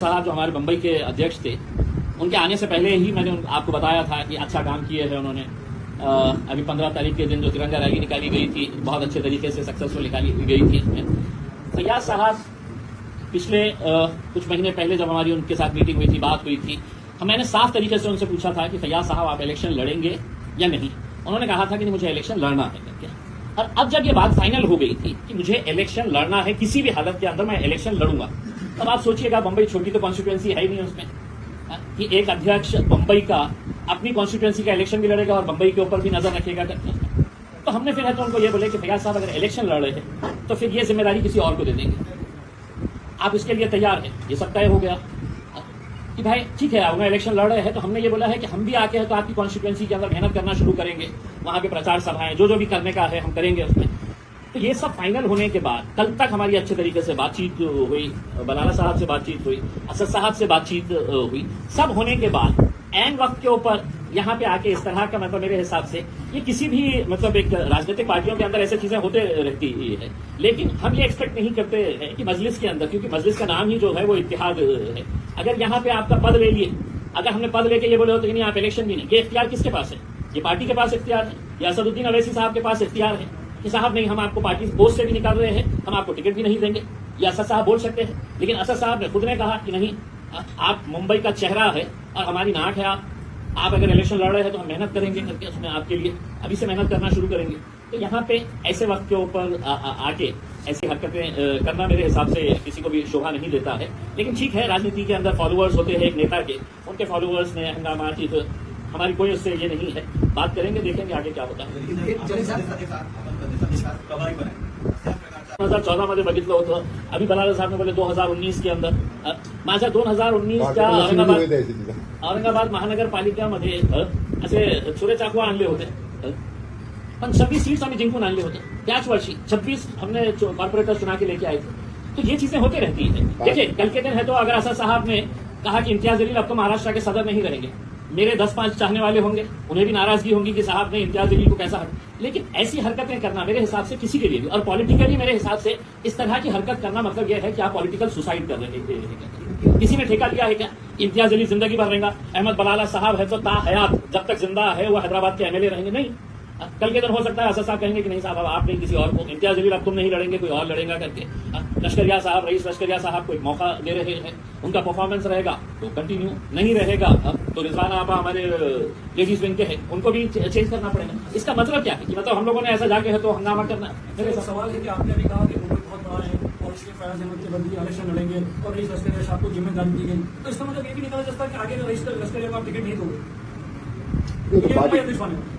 साहब जो हमारे मुंबई के अध्यक्ष थे, उनके आने से पहले ही मैंने आपको बताया था कि अच्छा काम किए हैं उन्होंने। अभी 15 तारीख के दिन जो तिरंगा रैली निकाली गई थी, बहुत अच्छे तरीके से सक्सेसफुल निकाली गई थी। इसमें फैयाज साहब पिछले कुछ महीने पहले जब हमारी उनके साथ मीटिंग हुई थी, बात हुई थी, मैंने साफ तरीके से उनसे पूछा था कि फैयाज साहब आप इलेक्शन लड़ेंगे या नहीं। उन्होंने कहा था कि नहीं, मुझे इलेक्शन लड़ना है करके। और अब जब ये बात फाइनल हो गई थी कि मुझे इलेक्शन लड़ना है, किसी भी हालत के अंदर मैं इलेक्शन लड़ूंगा, तब आप सोचिएगा मुंबई छोटी तो कॉन्स्टिट्यूएंसी है ही नहीं उसमें, कि एक अध्यक्ष मुंबई का अपनी कॉन्स्टिट्यूएंसी का इलेक्शन भी लड़ेगा और मुंबई के ऊपर भी नजर रखेगा करके। तो हमने फिर है तो उनको ये बोले कि फैयाज साहब अगर इलेक्शन लड़ रहे हैं तो फिर ये जिम्मेदारी किसी और को दे देंगे, आप इसके लिए तैयार हैं। ये सब तय हो गया कि भाई ठीक है, उन्हें इलेक्शन लड़ रहे हैं, तो हमने ये बोला है कि हम भी आके हैं तो आपकी कॉन्स्टिट्यूएंसी के अंदर मेहनत करना शुरू करेंगे, वहां पे प्रचार सभाएं जो भी करने का है हम करेंगे उसमें। तो ये सब फाइनल होने के बाद कल तक हमारी अच्छे तरीके से बातचीत हुई, बलाला साहब से बातचीत हुई, असद साहब से बातचीत हुई। सब होने के बाद एन वक्त के ऊपर यहाँ पे आके इस तरह का, मतलब मेरे हिसाब से ये किसी भी मतलब एक राजनीतिक पार्टियों के अंदर ऐसी चीजें होते रहती है, लेकिन हम ये एक्सपेक्ट नहीं करते हैं कि मजलिस के अंदर, क्योंकि मजलिस का नाम ही जो है वो इत्तेहाद है, अगर यहाँ पे आपका पद ले लिए, अगर हमने पद लेके ये बोले होते कि नहीं आप इलेक्शन भी नहीं, ये इख्तियार किसके पास है? ये पार्टी के पास इख्तियार है, या असदुद्दीन अवैसी साहब के पास इख्तियार है कि साहब नहीं, हम आपको पार्टी पोस्ट से भी निकाल रहे हैं, हम आपको टिकट भी नहीं देंगे। या असद साहब बोल सकते हैं, लेकिन असद साहब ने खुद ने कहा कि नहीं, आप मुंबई का चेहरा है और हमारी नाक है, आप अगर इलेक्शन लड़ रहे हैं तो हम मेहनत करेंगे करके उसमें आपके लिए अभी से मेहनत करना शुरू करेंगे। तो यहाँ पे ऐसे वक्त के ऊपर आके ऐसी हरकतें करना मेरे हिसाब से किसी को भी शोभा नहीं देता है। लेकिन ठीक है, राजनीति के अंदर फॉलोअर्स होते हैं एक नेता के, उनके फॉलोअर्स ने हंगामा की, तो हमारी कोई उससे ये नहीं है, बात करेंगे, देखेंगे आगे क्या होता है। 2014 मध्ये बघितलं होतं, अभी बलाला साहब ने बोले 2019 के अंदर, माझ्या 2019च्या औरंगाबाद महानगरपालिकेमध्ये असे छुरे चाकू आणले होते, पण 26 सीट्स आम्ही जिंकून आणले होते त्याच वर्षी, 26 हमने कॉर्पोरेटर चुना के लेके आए थे। तो ये चीजें होती रहती है। देखिए कल के दिन है तो अगर असद साहब ने कहा कि इम्तियाज जलील अब तो महाराष्ट्र के सदर नहीं रहेंगे, मेरे 10-5 चाहने वाले होंगे, उन्हें भी नाराजगी होगी कि साहब ने इम्तियाज जलील को कैसा हट। लेकिन ऐसी हरकतें करना मेरे हिसाब से किसी के लिए भी, और पॉलिटिकली मेरे हिसाब से इस तरह की हरकत करना मतलब यह है कि आप पॉलिटिकल सुसाइड कर रहे हैं। किसी ने ठेका लिया है क्या? इम्तियाज जलील जिंदगी भर रहेगा, अहमद बलाला साहब है तो ताहयात जब तक जिंदा है वो हैदराबाद के एमएलए रहेंगे? नहीं, कल के दिन हो सकता है असद साहब कहेंगे कि नहीं साहब अब आप नहीं, किसी और को, इम्तियाज जलील अब तुम नहीं लड़ेंगे, कोई और लड़ेगा करके। लश्करिया साहब, रईस लश्करिया साहब को एक मौका दे रहे हैं, उनका परफॉर्मेंस रहेगा तो कंटिन्यू, नहीं रहेगा तो रिजवाना आपा हमारे लेडीज विंग के हैं, उनको भी चेंज करना पड़ेगा। इसका मतलब क्या है कि मतलब हम लोगों ने ऐसा जाके है तो हंगामा करना। मेरे सवाल है कि आपने अभी कहा कि मुंबई बहुत बड़ा है और इसलिए फैयाज अहमद के बदले इलेक्शन लड़ेंगे और रईस लश्करिया साहब को जिम्मेदारी दी गई, तो इसका मतलब ये भी निकला जाता है कि आगे रईस लश्करिया को आप टिकट नहीं दोगे।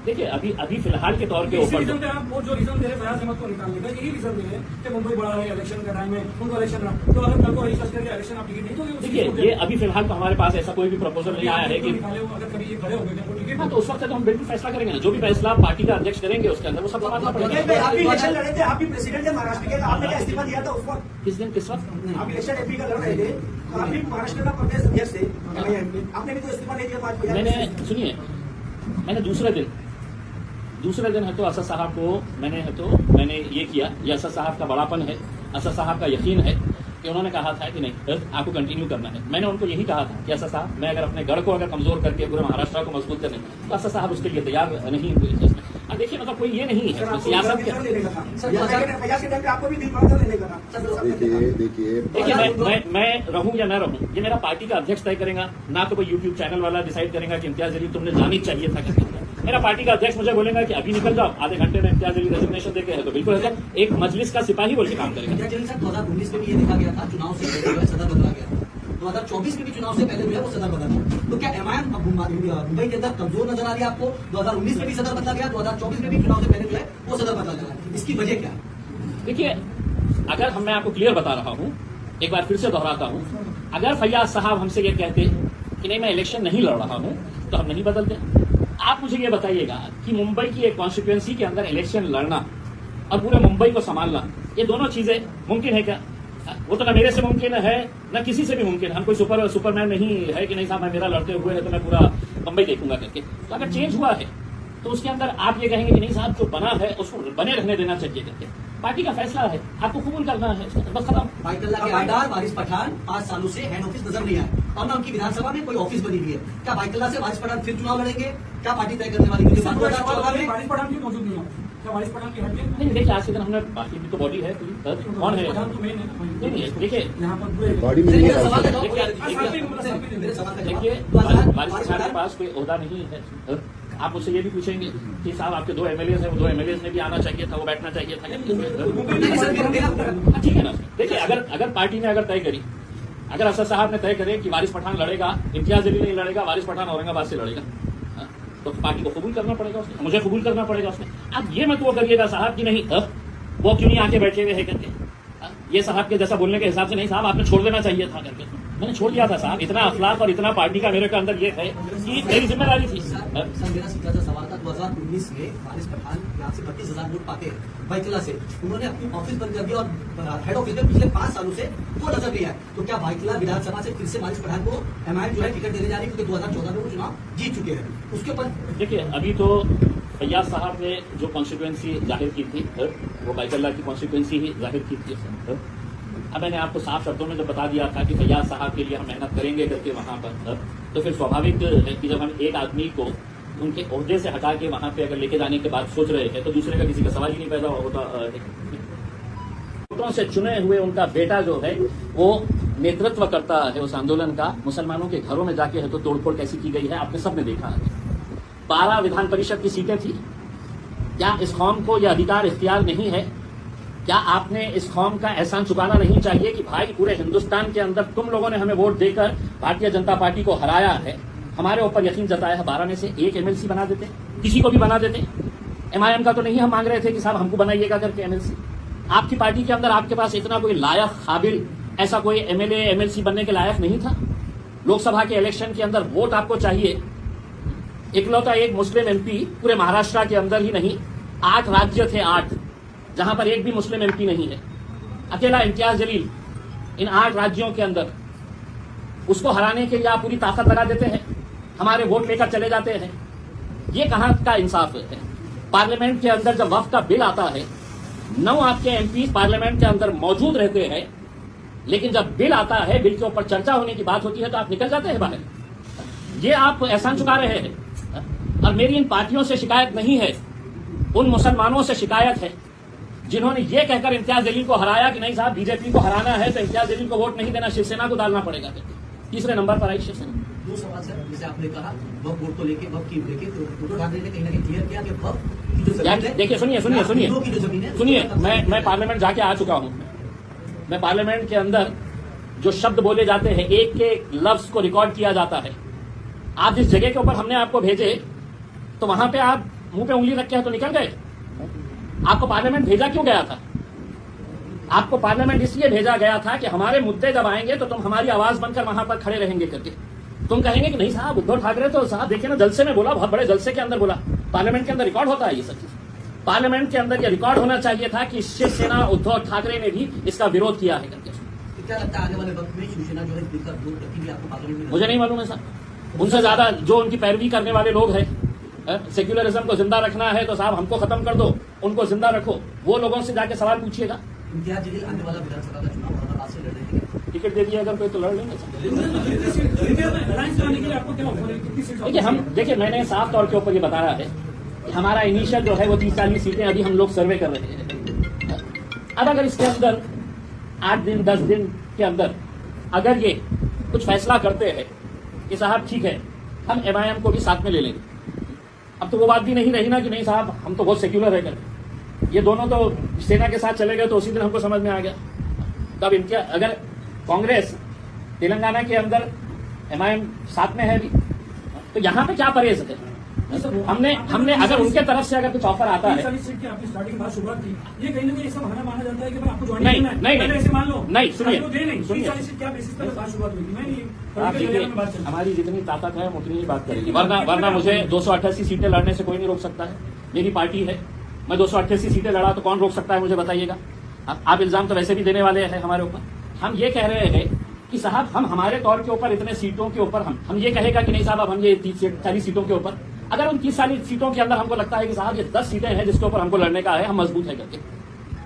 देखिए अभी फिलहाल के तौर के ऊपर आप वो जो रीजन दे रहे फैयाज अहमद को निकालने का, यही रीजन दे रहे हैं कि मुंबई बड़ा है, इलेक्शन का टाइम है, उनको इलेक्शन रहा, तो अगर कल को रईस लश्करिया इलेक्शन आप टिकट नहीं दोगे। देखिए ये अभी फिलहाल तो हमारे पास ऐसा कोई भी प्रपोजल नहीं आया है कि अगर कभी ये खड़े हो गए हाँ, तो उस वक्त तो हम बिल्कुल फैसला करेंगे ना, जो भी फैसला पार्टी का अध्यक्ष करेंगे उसके अंदर वो सब मानना पड़ेगा। आप भी इलेक्शन लड़े थे, आप भी प्रेसिडेंट थे महाराष्ट्र के, आपने क्या इस्तीफा दिया था उस वक्त? किस दिन, किस वक्त? आप इलेक्शन एमपी का लड़ रहे थे, आप भी महाराष्ट्र का प्रदेश अध्यक्ष थे, आपने भी तो इस्तीफा नहीं दिया 5 बजे। मैंने सुनिए, मैंने दूसरे दिन है तो असद साहब को मैंने ये किया, ये असद साहब का बड़ापन है, असद साहब का यकीन है कि उन्होंने कहा था कि नहीं आपको कंटिन्यू करना है। मैंने उनको यही कहा था कि असद साहब, मैं अगर अपने गढ़ को अगर कमजोर करके पूरे महाराष्ट्र को मजबूत करने, तो असद साहब उसके लिए तैयार नहीं हुए। अब देखिए मतलब कोई ये नहीं है सियासत के। देखिए मैं रहूं या न रहूं, ये मेरा पार्टी का अध्यक्ष तय करेगा, ना तो कोई यूट्यूब चैनल वाला डिसाइड करेगा कि इम्तियाज जलील तुमने जानी चाहिए था करके। मेरा पार्टी का अध्यक्ष मुझे बोलेगा कि अभी निकल जाओ, आधे घंटे में इम्तियाज जलील रेजिग्नेशन देके है तो बिल्कुल है, एक मजलिस का सिपाही बोल के काम करेगा। 2019 में भी ये देखा गया था, चुनाव से पहले सदर बदला गया, 2024 में भी चुनाव से पहले जो है वो सदर बदला गया। तो क्या एमआईएम मुंबई के अंदर कमजोर नजर आ रही है आपको? 2019 में भी सदर बदला गया, 2024 में भी चुनाव से पहले जो है वो सदर बदला गया, इसकी वजह क्या? देखिए अगर मैं आपको क्लियर बता रहा हूं, एक बार फिर से दोहराता हूं, अगर फैयाज साहब हमसे ये कहते कि नहीं मैं इलेक्शन नहीं लड़ रहा हूं तो हम नहीं बदलते। आप मुझे ये बताइएगा कि मुंबई की एक कॉन्स्टिट्यूएंसी के अंदर इलेक्शन लड़ना और पूरे मुंबई को संभालना, ये दोनों चीजें मुमकिन है क्या? वो तो ना मेरे से मुमकिन है ना किसी से भी मुमकिन है। हम कोई सुपरमैन नहीं है कि नहीं साहब मैं मेरा लड़ते हुए है तो मैं पूरा मुंबई देखूंगा करके। तो अगर चेंज हुआ है तो उसके अंदर आप ये कहेंगे कि नहीं साहब जो बना है उसको बने रहने देना चाहिए करके। पार्टी का फैसला है, आपको कबूल करना है, बस खत्म। बाइतुल्लाह के आमदार वारिस पठान 5 सालों से हेड ऑफिस नजर नहीं आए और ना उनकी विधानसभा में कोई ऑफिस बनी हुई है। क्या बाइतुल्लाह से वारिस पठान फिर चुनाव लड़ेंगे? क्या पार्टी तय करने वाली है? 2014 में वारिस पठान क्यों मौजूद नहीं है? क्या वारिस पठान की हटिए नहीं देखिए, आज के दिन हमने पार्टी की तो बॉडी है पूरी, कौन है? पठान तो मेन है नहीं नहीं, देखिए यहाँ पर पूरे बॉडी में मेरा सवाल का जवाब देखिए वारिस पठान के पास कोई ओहदा नहीं है। आप उससे ये भी पूछेंगे कि साहब आपके 2 MLAs हैं, वो 2 MLAs ने भी आना चाहिए था, वो बैठना चाहिए था। नहीं सर, मेरा ठीक है ना, देखिए अगर पार्टी ने अगर तय करी, अगर असद साहब ने तय करे कि वारिस पठान लड़ेगा, इम्तियाज अली नहीं लड़ेगा, वारिस पठान औरंगाबाद से लड़ेगा, हाँ, तो पार्टी को कबूल करना पड़ेगा उसने, मुझे कबूल करना पड़ेगा उसने। अब ये मत वो करिएगा साहब कि नहीं वो क्यों नहीं आके बैठे हुए है करके, ये साहब के जैसा बोलने के हिसाब से नहीं साहब, आपने छोड़ देना चाहिए था करके। मैंने छोड़ दिया था साहब, इतना अखलाक और इतना पार्टी का मेरे के अंदर ये है कि मेरी जिम्मेदारी थी। सर मेरा सीधा सा सवाल था 2019 में वारिस पठान यहाँ से 32,000 वोट पाते हैं बाइतुल्लाह से, उन्होंने अपनी ऑफिस बंद कर दिया और हेड ऑफिस में पिछले 5 सालों से वो नजर नहीं आए। तो क्या बाइतुल्लाह विधानसभा से फिर से वारिस पठान को एमआईएम जो है टिकट देने जा रही है, क्योंकि 2014 में वो चुनाव जीत चुके हैं? उसके ऊपर देखिए अभी तो फैयाज साहब ने जो कॉन्स्टिट्यूएंसी जाहिर की थी वो बाइतुल्लाह की कॉन्स्टिट्यूएंसी ही जाहिर की थी। अब मैंने आपको साफ शब्दों में जब बता दिया था कि फैयाज साहब के लिए हम मेहनत करेंगे करके वहां पर, तो फिर स्वाभाविक है कि जब हम एक आदमी को उनके ओहदे से हटा के वहां पे अगर लेके जाने के बाद सोच रहे थे तो दूसरे का किसी का सवाल ही नहीं पैदा होता। वोटों से चुने हुए उनका बेटा जो है वो नेतृत्व करता है उस आंदोलन का। मुसलमानों के घरों में जाके है तो तोड़फोड़ कैसी की गई है आपने सबने देखा है। 12 विधान परिषद की सीटें थी। क्या इस कौम को यह अधिकार इख्तियार नहीं है? क्या आपने इस कौम का एहसान चुकाना नहीं चाहिए कि भाई पूरे हिंदुस्तान के अंदर तुम लोगों ने हमें वोट देकर भारतीय जनता पार्टी को हराया है, हमारे ऊपर यकीन जताया है, 12 में से 1 MLC बना देते, किसी को भी बना देते। MIM का तो नहीं हम मांग रहे थे कि साहब हमको बनाइएगा करके MLC। आपकी पार्टी के अंदर आपके पास इतना कोई लायक काबिल ऐसा कोई MLA MLC बनने के लायक नहीं था। लोकसभा के इलेक्शन के अंदर वोट आपको चाहिए, इकलौता एक मुस्लिम MP पूरे महाराष्ट्र के अंदर ही नहीं 8 राज्य थे, 8 जहां पर एक भी मुस्लिम MP नहीं है। अकेला इम्तियाज जलील इन 8 राज्यों के अंदर, उसको हराने के लिए आप पूरी ताकत लगा देते हैं, हमारे वोट लेकर चले जाते हैं। ये कहां का इंसाफ है? पार्लियामेंट के अंदर जब वक्फ का बिल आता है 9 आपके MP पार्लियामेंट के अंदर मौजूद रहते हैं, लेकिन जब बिल आता है, बिल के ऊपर चर्चा होने की बात होती है तो आप निकल जाते हैं बाहर। ये आप एहसान चुका रहे हैं। और मेरी इन पार्टियों से शिकायत नहीं है, उन मुसलमानों से शिकायत है जिन्होंने ये कहकर इम्तियाज जलील को हराया कि नहीं साहब बीजेपी को हराना है तो इम्तियाज जलील को वोट नहीं देना, शिवसेना को डालना पड़ेगा। तीसरे नंबर पर आई शिवसेना। 2 सवाल सर, जैसे आपने कहा वक्त वोट को लेके, वक्त की लेके, तो उद्धव ठाकरे ने कहीं ना कहीं क्लियर किया कि वक्त की जो जमीन है, देखिए सुनिए हिंदुओं की जो जमीन है, सुनिए, मैं पार्लियामेंट जाके आ चुका हूं। मैं पार्लियामेंट के अंदर जो शब्द बोले जाते हैं, एक एक लफ्ज को रिकॉर्ड किया जाता है। आप जिस जगह के ऊपर हमने आपको भेजे तो वहां पे आप मुंह पे उंगली रख के तो निकल गए। आपको पार्लियामेंट भेजा क्यों गया था? आपको पार्लियामेंट इसलिए भेजा गया था कि हमारे मुद्दे जब आएंगे तो तुम हमारी आवाज बनकर वहां पर खड़े रहेंगे करके। तुम कहेंगे कि नहीं साहब उद्धव ठाकरे तो साहब देखिए ना जलसे में बोला, बहुत बड़े जलसे के अंदर बोला। पार्लियामेंट के अंदर रिकॉर्ड होता है ये सब चीज। पार्लियामेंट के अंदर ये रिकॉर्ड होना चाहिए था कि शिवसेना उद्धव ठाकरे ने भी इसका विरोध किया है करके। क्या लगता है आने वाले वक्त में शिवसेना जो है इसका विरोध रखेगी आपको पार्लियामेंट में? मुझे नहीं मालूम है साहब, उनसे ज्यादा जो उनकी पैरवी करने वाले लोग हैं, सेक्युलरिज्म को जिंदा रखना है तो साहब हमको खत्म कर दो, उनको जिंदा रखो, वो लोगों से जाके सवाल पूछिएगा। इम्तियाज जलील आने वाला विधानसभा का चुनाव औरंगाबाद से लड़ेंगे, टिकट दे दिया अगर कोई तो लड़ लेंगे। अलायंस बनाने के लिए आपको क्या ऑफर है? कितनी सीट? देखिए हम देखिए मैंने साफ तौर के ऊपर ये बताया है कि हमारा इनिशियल जो है वो 30-40 सीटें अभी हम लोग सर्वे कर रहे हैं। अब अगर इसके अंदर 8 दिन 10 दिन के अंदर अगर ये कुछ फैसला करते हैं कि साहब ठीक है हम MIM को भी साथ में ले लेंगे, अब तो वो बात भी नहीं रही ना कि नहीं साहब हम तो बहुत सेक्युलर है कर। ये दोनों तो सेना के साथ चले गए तो उसी दिन हमको समझ में आ गया। तब इनके अगर कांग्रेस तेलंगाना के अंदर MIM साथ में है भी तो यहाँ पे क्या परहेज है? हमने अगर उनके तरफ से अगर कुछ ऑफर आता है, 30-40 सीट की आपने स्टार्टिंग बात शुरुआत की, ये कहीं ना कहीं ऐसा बहाना माना जाता है कि भाई आपको ज्वाइन नहीं, करना है। नहीं, पहले नहीं, ऐसे मान लो नहीं, सुनिए, आपको दे नहीं, सुनिए। 30-40 सीट क्या बेसिस पर बात शुरुआत हुई थी? मैं नहीं आप पॉलिटिकल देखिए एरिया में बात चल रही है। हमारी जितनी ताकत है हम उतनी ही बात करेंगे, वरना मुझे 288 सीटें लड़ने से कोई नहीं रोक सकता है। मेरी पार्टी है, मैं 288 सीटें लड़ा तो कौन रोक सकता है मुझे बताइएगा। आप इल्जाम तो वैसे भी देने वाले हैं हमारे ऊपर। हम ये कह रहे हैं कि साहब हम हमारे तौर के ऊपर इतने सीटों के ऊपर हम ये कहेगा कि नहीं साहब अब हम ये 30-40 सीटों के ऊपर, अगर उन 30-40 सीटों के अंदर हमको लगता है कि साहब ये 10 सीटें हैं जिसके ऊपर हमको लड़ने का है, हम मजबूत है करके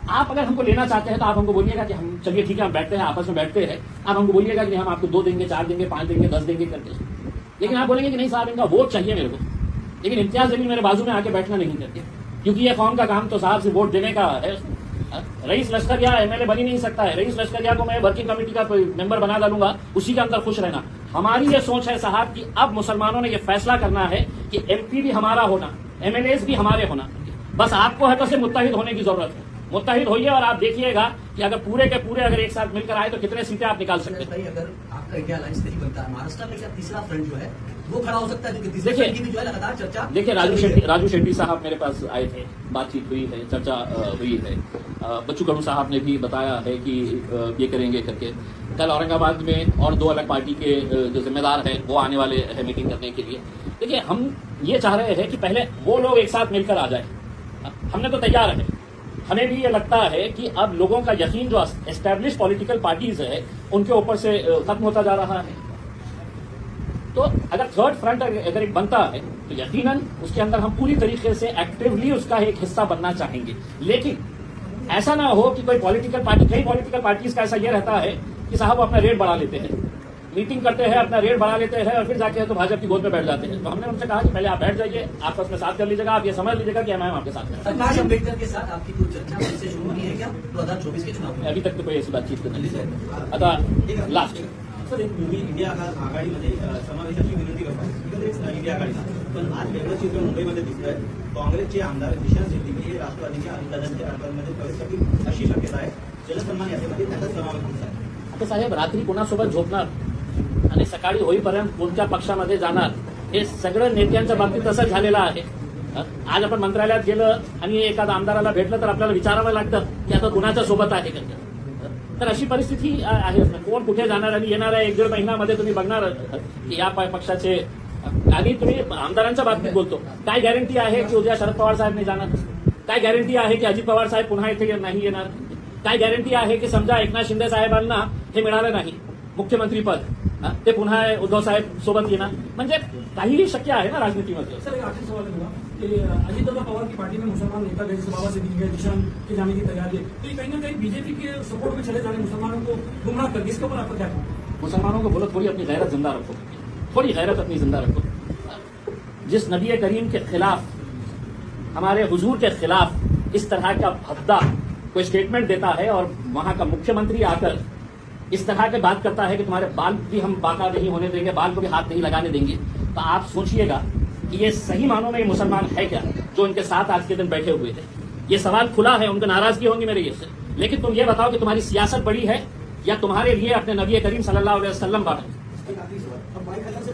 आप अगर हमको लेना चाहते हैं तो आप हमको बोलिएगा कि हम चलिए ठीक है हम बैठते हैं, आपस में बैठते हैं, आप हमको बोलिएगा कि हम आपको 2 देंगे, 4 देंगे, 5 देंगे, 10 देंगे करके। लेकिन आप बोलेंगे कि नहीं साहब इनका वोट चाहिए मेरे को, लेकिन इम्तियाज जलील मेरे बाजू में आके बैठना नहीं करते, क्योंकि ये कौम का काम तो साहब से वोट देने का है। रईस लश्करिया एमएलए बन ही नहीं सकता है, रईस लश्करिया को मैं वर्किंग कमेटी का मेंबर बना डालूंगा, उसी के अंदर खुश रहना। हमारी ये सोच है साहब कि अब मुसलमानों ने ये फैसला करना है कि एमपी भी हमारा होना, एमएलएस भी हमारे होना, बस आपको है तो से मुत्तहिद होने की जरूरत है। मुत्तहिद होइए और आप देखिएगा कि अगर पूरे के पूरे अगर एक साथ मिलकर आए तो कितने सीटें आप निकाल सकते हैं। भाई अगर आपका इंडिया अलायंस नहीं बनता है, महाराष्ट्र में क्या तीसरा फ्रंट जो है वो खड़ा हो सकता है, क्योंकि तीसरे देखिए- फ्रंट की भी जो है लगातार चर्चा देखिए चल रही है। राजू शेट्टी साहब मेरे पास आए थे, बातचीत हुई है, चर्चा हुई है। बच्चू कडू साहब ने भी बताया है कि ये करेंगे करके। कल औरंगाबाद में और 2 अलग पार्टी के जो जिम्मेदार हैं वो आने वाले हैं मीटिंग करने के लिए। देखिए हम ये चाह रहे हैं कि पहले वो लोग एक साथ मिलकर आ जाए, हमने तो तैयार है। हमें भी ये लगता है कि अब लोगों का यकीन जो एस्टैब्लिश पॉलिटिकल पार्टीज है उनके ऊपर से खत्म होता जा रहा है। तो अगर थर्ड फ्रंट अगर एक बनता है तो यकीनन उसके अंदर हम पूरी तरीके से एक्टिवली उसका एक हिस्सा बनना चाहेंगे। लेकिन ऐसा ना हो कि कोई पॉलिटिकल पार्टी, कई पॉलिटिकल पार्टीज का ऐसा ये रहता है कि साहब वो अपना रेट बढ़ा लेते हैं, मीटिंग करते हैं, अपना रेट बढ़ा लेते हैं और फिर जाके तो भाजपा की गोद में बैठ जाते हैं। तो हमने उनसे कहा कि पहले आप बैठ जाइए, आपस में साथ कर लीजिएगा, आप ये समझ लीजिएगा कि एमआईएम आपके साथ है। प्रकाश अम्बेडकर के साथ आपकी कोई चर्चा फिर से शुरू हुई है क्या 2024 के चुनाव में? अभी तक तो कोई ऐसी बातचीत नहीं है। आता लास्ट सर एक तुम्ही इंडिया आघाडीमध्ये समावेशाची विनंती करता एकंदरीत इंडिया आघाडीला, पण आज वेगळं चित्र मुंबईमध्ये दिसतंय। काँग्रेसचे आमदार निशांत सिद्दीकी हे राष्ट्रवादीच्या अजितदादांच्या राष्ट्रवादीमध्ये प्रवेश करतील अशी शक्यता आहे। जलसन्मान यादीमध्ये त्याचा समावेश होत आहे। आता साहेब रात्री कोणासोबत झोपणार आणि सकाळी होईपर्यंत कोणत्या पक्षामध्ये जाणार हे सगळं नेत्यांच्या बाबतीत तसंच झालेलं आहे। आज आपण मंत्रालयात गेलं आणि एखादा आमदाराला भेटलं तर आपल्याला विचारावं लागतं की आता कुणाच्या सोबत आहे का। तर अशी परिस्थिती आहे, कोण कुठे जाणार आणि येणाऱ्या 1-1.5 महिन्यामध्ये तुम्ही बघणार की या पक्षाचे आणि तुम्ही आमदारांच्या बाबतीत बोलतो, काय गॅरंटी आहे की उद्या शरद पवार साहेब नाही जाणार, काय गॅरंटी आहे की अजित पवार साहेब पुन्हा इथे नाही येणार, काय गॅरंटी आहे की समजा एकनाथ शिंदे साहेबांना हे मिळालं नाही मुख्यमंत्री पद, ते पुन्हा उद्धव साहेब सोबत येणार, म्हणजे काहीही शक्य आहे ना राजनीतीमध्ये। सर एक आखिरी सवाल दूंगा कि अजित पवार की पार्टी में मुसलमान नेता गए जैसे बाबा सिद्दीकी गए, निशान के जाने की तैयारी है, तो ये कहीं ना कहीं बीजेपी के सपोर्ट में चले जा रहे मुसलमानों को गुमराह कर, इसके ऊपर आपका क्या कहना है? मुसलमानों को बोलो थोड़ी अपनी गैरत जिंदा रखो, थोड़ी गैरत अपनी जिंदा रखो। जिस नबी करीम के खिलाफ, हमारे हुजूर के खिलाफ इस तरह का भद्दा कोई स्टेटमेंट देता है और वहां का मुख्यमंत्री आकर इस तरह की बात करता है कि तुम्हारे बाल भी हम बाका नहीं होने देंगे, बाल को भी हाथ नहीं लगाने देंगे, तो आप सोचिएगा कि ये सही मानों में ये मुसलमान है क्या जो इनके साथ आज के दिन बैठे हुए थे। ये सवाल खुला है, उनको नाराजगी होंगी मेरे ये से, लेकिन तुम ये बताओ कि तुम्हारी सियासत बड़ी है या तुम्हारे लिए अपने नबी करीम सल्लल्लाहु अलैहि वसल्लम बड़ा है। अब भाई खतर से